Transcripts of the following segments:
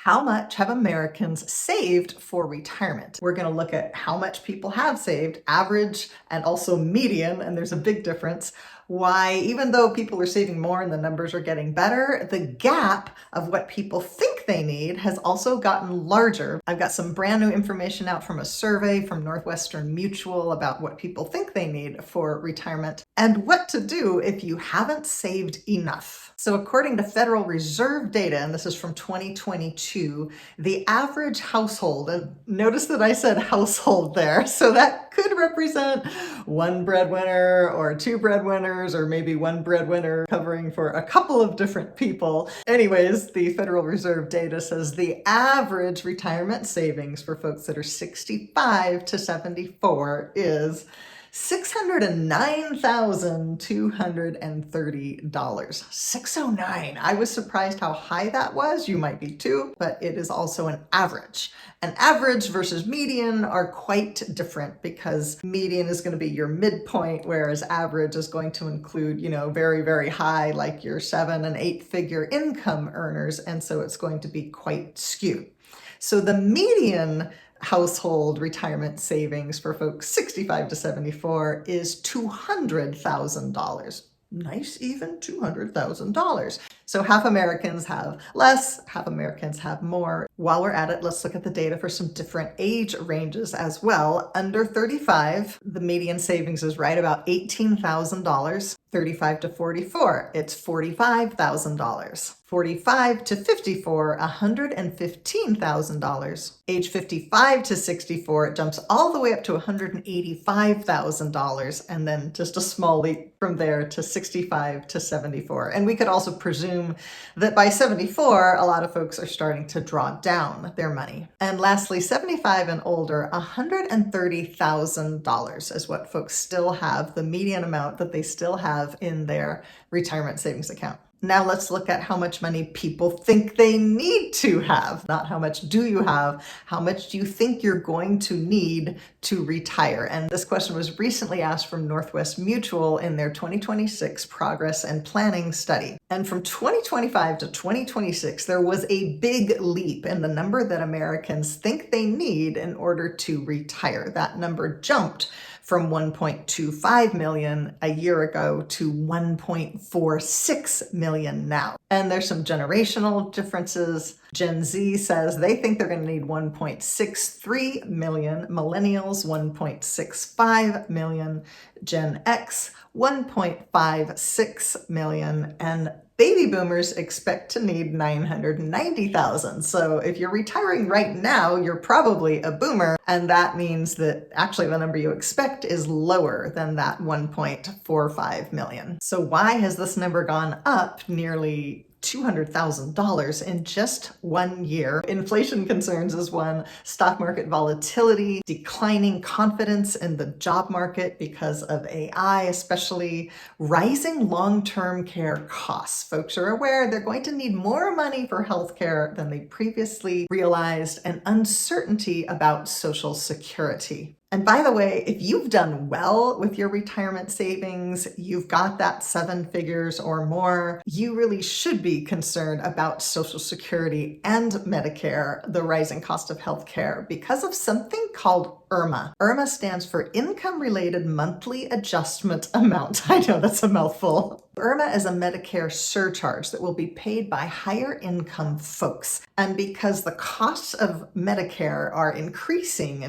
How much have Americans saved for retirement? We're going to look at how much people have saved, average and also median, and there's a big difference. Why, even though people are saving more and the numbers are getting better, the gap of what people think they need has also gotten larger. I've got some brand new information out from a survey from Northwestern Mutual about what people think they need for retirement and what to do if you haven't saved enough. So according to Federal Reserve data, and this is from 2022, the average household, and notice that I said household there, so that could represent one breadwinner or two breadwinners, or maybe one breadwinner covering for a couple of different people. Anyways, the Federal Reserve data says the average retirement savings for folks that are 65 to 74 is $609,230. 609. I was surprised how high that was. You might be too, but it is also an average. An average versus median are quite different because median is going to be your midpoint, whereas average is going to include, very, very high, like your 7 and 8 figure income earners. And so it's going to be quite skewed. So the median household retirement savings for folks 65 to 74 is $200,000. Nice, even $200,000. So half Americans have less, half Americans have more. While we're at it, let's look at the data for some different age ranges as well. Under 35, the median savings is right about $18,000. 35 to 44, it's $45,000. 45 to 54, $115,000. Age 55 to 64, it jumps all the way up to $185,000, and then just a small leap from there to 65 to 74. And we could also presume that by 74, a lot of folks are starting to draw down their money. And lastly, 75 and older, $130,000 is what folks still have, the median amount that they still have in their retirement savings account. Now let's look at how much money people think they need to have. Not how much do you have, how much do you think you're going to need to retire? And this question was recently asked from Northwestern Mutual in their 2026 Progress and Planning Study. And from 2025 to 2026, there was a big leap in the number that Americans think they need in order to retire. That number jumped from 1.25 million a year ago to 1.46 million now. And there's some generational differences. Gen Z says they think they're going to need 1.63 million, Millennials 1.65 million, Gen X 1.56 million, and baby boomers expect to need 990,000. So if you're retiring right now, you're probably a boomer. And that means that actually the number you expect is lower than that 1.45 million. So why has this number gone up nearly $200,000 in just 1 year? Inflation concerns is one, stock market volatility, declining confidence in the job market because of AI, especially rising long-term care costs. Folks are aware they're going to need more money for healthcare than they previously realized, and uncertainty about Social Security. And by the way, if you've done well with your retirement savings, you've got that 7 figures or more, you really should be concerned about Social Security and Medicare, the rising cost of healthcare, because of something called IRMA. IRMA stands for Income-Related Monthly Adjustment Amount. I know that's a mouthful. IRMA is a Medicare surcharge that will be paid by higher income folks. And because the costs of Medicare are inflating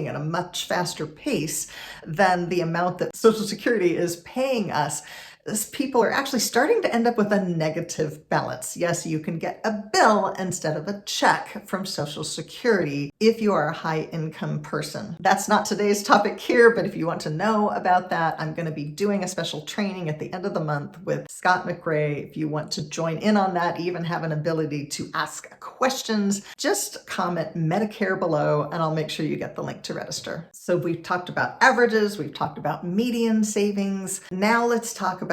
at a much faster pace than the amount that Social Security is paying us, people are actually starting to end up with a negative balance. Yes, you can get a bill instead of a check from Social Security if you are a high income person. That's not today's topic here, but if you want to know about that, I'm going to be doing a special training at the end of the month with Scott McRae. If you want to join in on that, even have an ability to ask questions, just comment Medicare below and I'll make sure you get the link to register. So we've talked about averages, we've talked about median savings. Now let's talk about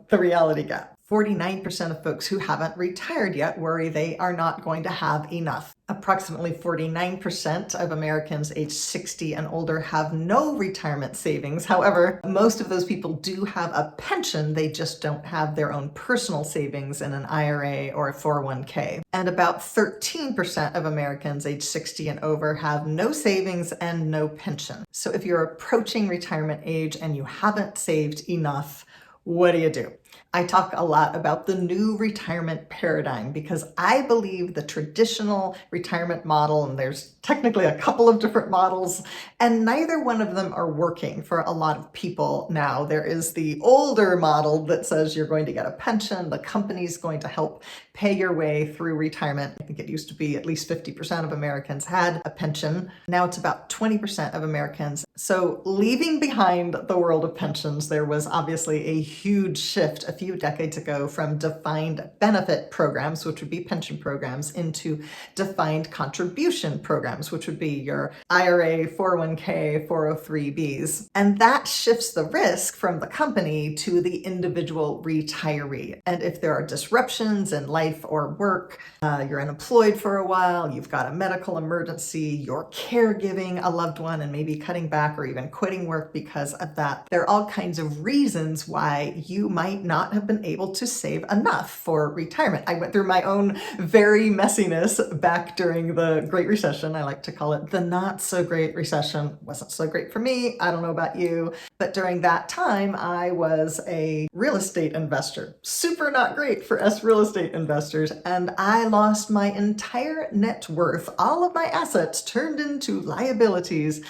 the reality gap. 49% of folks who haven't retired yet worry they are not going to have enough. Approximately 49% of Americans aged 60 and older have no retirement savings. However, most of those people do have a pension. They just don't have their own personal savings in an IRA or a 401k. And about 13% of Americans aged 60 and over have no savings and no pension. So if you're approaching retirement age and you haven't saved enough, what do you do? I talk a lot about the new retirement paradigm because I believe the traditional retirement model, and there's technically a couple of different models, and neither one of them are working for a lot of people now. There is the older model that says you're going to get a pension, the company's going to help pay your way through retirement. I think it used to be at least 50% of Americans had a pension. Now it's about 20% of Americans. So leaving behind the world of pensions, there was obviously a huge shift a few decades ago from defined benefit programs, which would be pension programs, into defined contribution programs, which would be your IRA, 401k, 403bs. And that shifts the risk from the company to the individual retiree. And if there are disruptions in life or work, you're unemployed for a while, you've got a medical emergency, you're caregiving a loved one and maybe cutting back or even quitting work because of that, there are all kinds of reasons why you might not have been able to save enough for retirement. I went through my own very messiness back during the Great Recession. I like to call it the not so great recession. Wasn't so great for me. I don't know about you, but during that time, I was a real estate investor. Super not great for us real estate investors. And I lost my entire net worth. All of my assets turned into liabilities.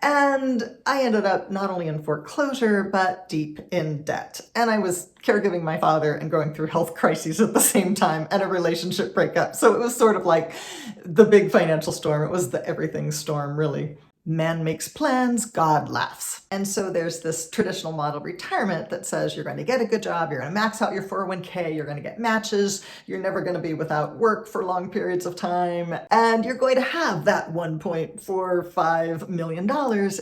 And I ended up not only in foreclosure, but deep in debt. And I was caregiving my father and going through health crises at the same time and a relationship breakup. So it was sort of like the big financial storm. It was the everything storm, really. Man makes plans, God laughs. And so there's this traditional model retirement that says you're going to get a good job, you're going to max out your 401k, you're going to get matches, you're never going to be without work for long periods of time, and you're going to have that $1.45 million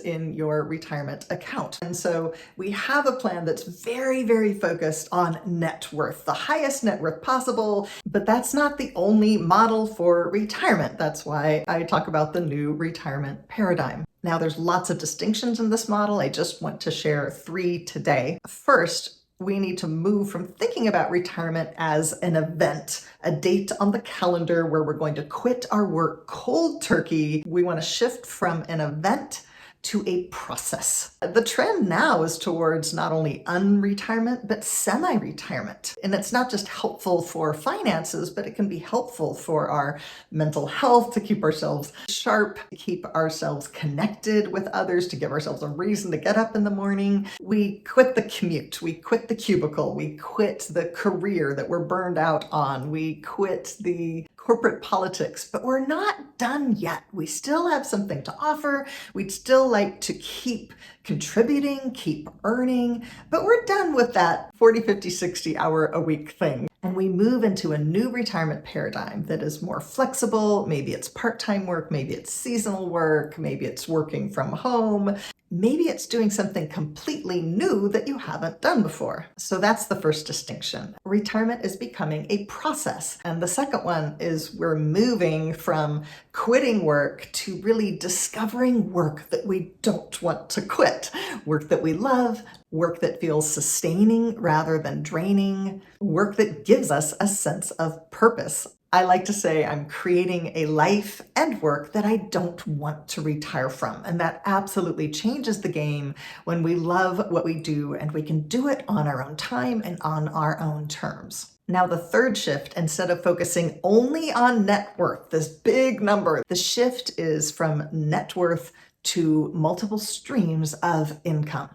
in your retirement account. And so we have a plan that's very, very focused on net worth, the highest net worth possible, but that's not the only model for retirement. That's why I talk about the new retirement paradigm. Now, there's lots of distinctions in this model. I just want to share 3 today. First, we need to move from thinking about retirement as an event, a date on the calendar where we're going to quit our work cold turkey. We want to shift from an event to a process. The trend now is towards not only unretirement, but semi-retirement. And it's not just helpful for finances, but it can be helpful for our mental health, to keep ourselves sharp, to keep ourselves connected with others, to give ourselves a reason to get up in the morning. We quit the commute, we quit the cubicle, we quit the career that we're burned out on, we quit the corporate politics, but we're not done yet. We still have something to offer. We'd still like to keep contributing, keep earning, but we're done with that 40, 50, 60 hour a week thing. And we move into a new retirement paradigm that is more flexible. Maybe it's part-time work, maybe it's seasonal work, maybe it's working from home. Maybe it's doing something completely new that you haven't done before. So that's the first distinction. Retirement is becoming a process. And the second one is we're moving from quitting work to really discovering work that we don't want to quit. Work that we love, work that feels sustaining rather than draining, work that gives us a sense of purpose. I like to say I'm creating a life and work that I don't want to retire from. And that absolutely changes the game when we love what we do and we can do it on our own time and on our own terms. Now, the third shift, instead of focusing only on net worth, this big number, the shift is from net worth to multiple streams of income.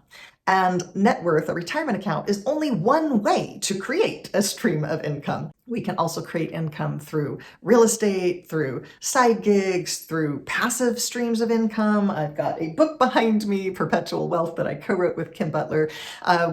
And net worth, a retirement account, is only one way to create a stream of income. We can also create income through real estate, through side gigs, through passive streams of income. I've got a book behind me, Perpetual Wealth, that I co-wrote with Kim Butler.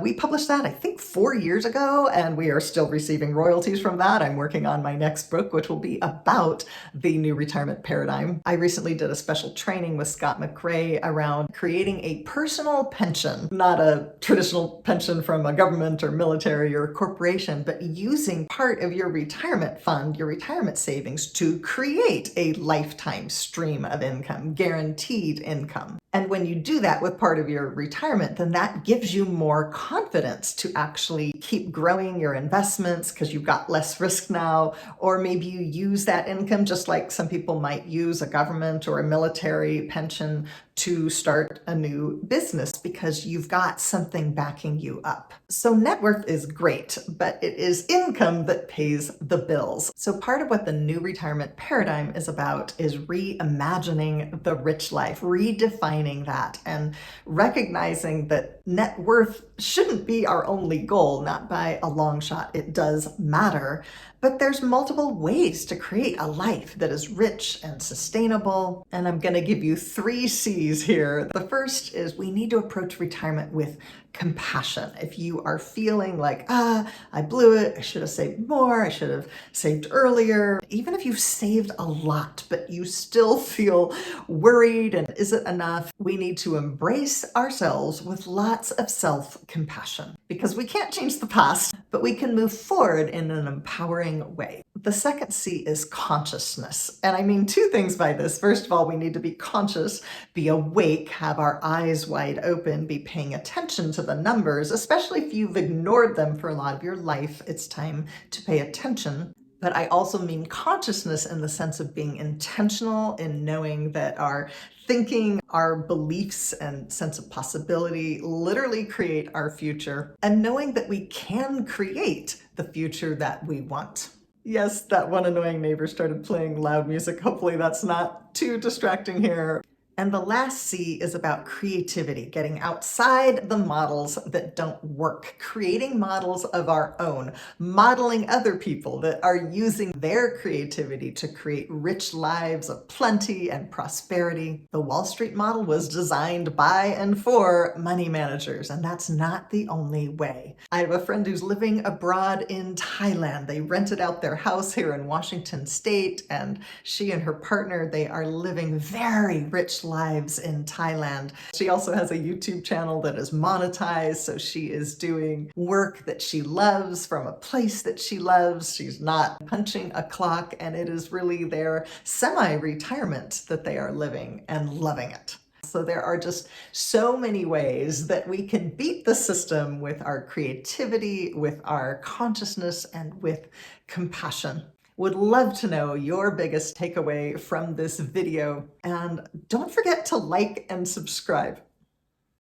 We published that, I think, 4 years ago, and we are still receiving royalties from that. I'm working on my next book, which will be about the new retirement paradigm. I recently did a special training with Scott McRae around creating a personal pension, not a traditional pension from a government or military or corporation, but using part of your retirement fund, your retirement savings, to create a lifetime stream of income, guaranteed income. And when you do that with part of your retirement, then that gives you more confidence to actually keep growing your investments because you've got less risk now. Or maybe you use that income just like some people might use a government or a military pension to start a new business because you've got something backing you up. So net worth is great, but it is income that pays the bills. So part of what the new retirement paradigm is about is reimagining the rich life, redefining that, and recognizing that net worth shouldn't be our only goal, not by a long shot. It does matter, but there's multiple ways to create a life that is rich and sustainable. And I'm going to give you 3 C's here. The first is we need to approach retirement with compassion. If you are feeling like, I blew it, I should have saved more, I should have saved earlier, even if you've saved a lot, but you still feel worried and is it enough, we need to embrace ourselves with lots of self-compassion because we can't change the past, but we can move forward in an empowering way. The second C is consciousness. And I mean 2 things by this. First of all, we need to be conscious, be awake, have our eyes wide open, be paying attention to the numbers, especially if you've ignored them for a lot of your life. It's time to pay attention. But I also mean consciousness in the sense of being intentional in knowing that our thinking, our beliefs, and sense of possibility literally create our future, and knowing that we can create the future that we want. Yes, that one annoying neighbor started playing loud music. Hopefully that's not too distracting here. And the last C is about creativity, getting outside the models that don't work, creating models of our own, modeling other people that are using their creativity to create rich lives of plenty and prosperity. The Wall Street model was designed by and for money managers, and that's not the only way. I have a friend who's living abroad in Thailand. They rented out their house here in Washington State, and she and her partner, they are living very rich lives in Thailand. She also has a YouTube channel that is monetized, so she is doing work that she loves from a place that she loves. She's not punching a clock, and it is really their semi-retirement that they are living and loving it. So there are just so many ways that we can beat the system with our creativity, with our consciousness, and with compassion. Would love to know your biggest takeaway from this video, and don't forget to like and subscribe.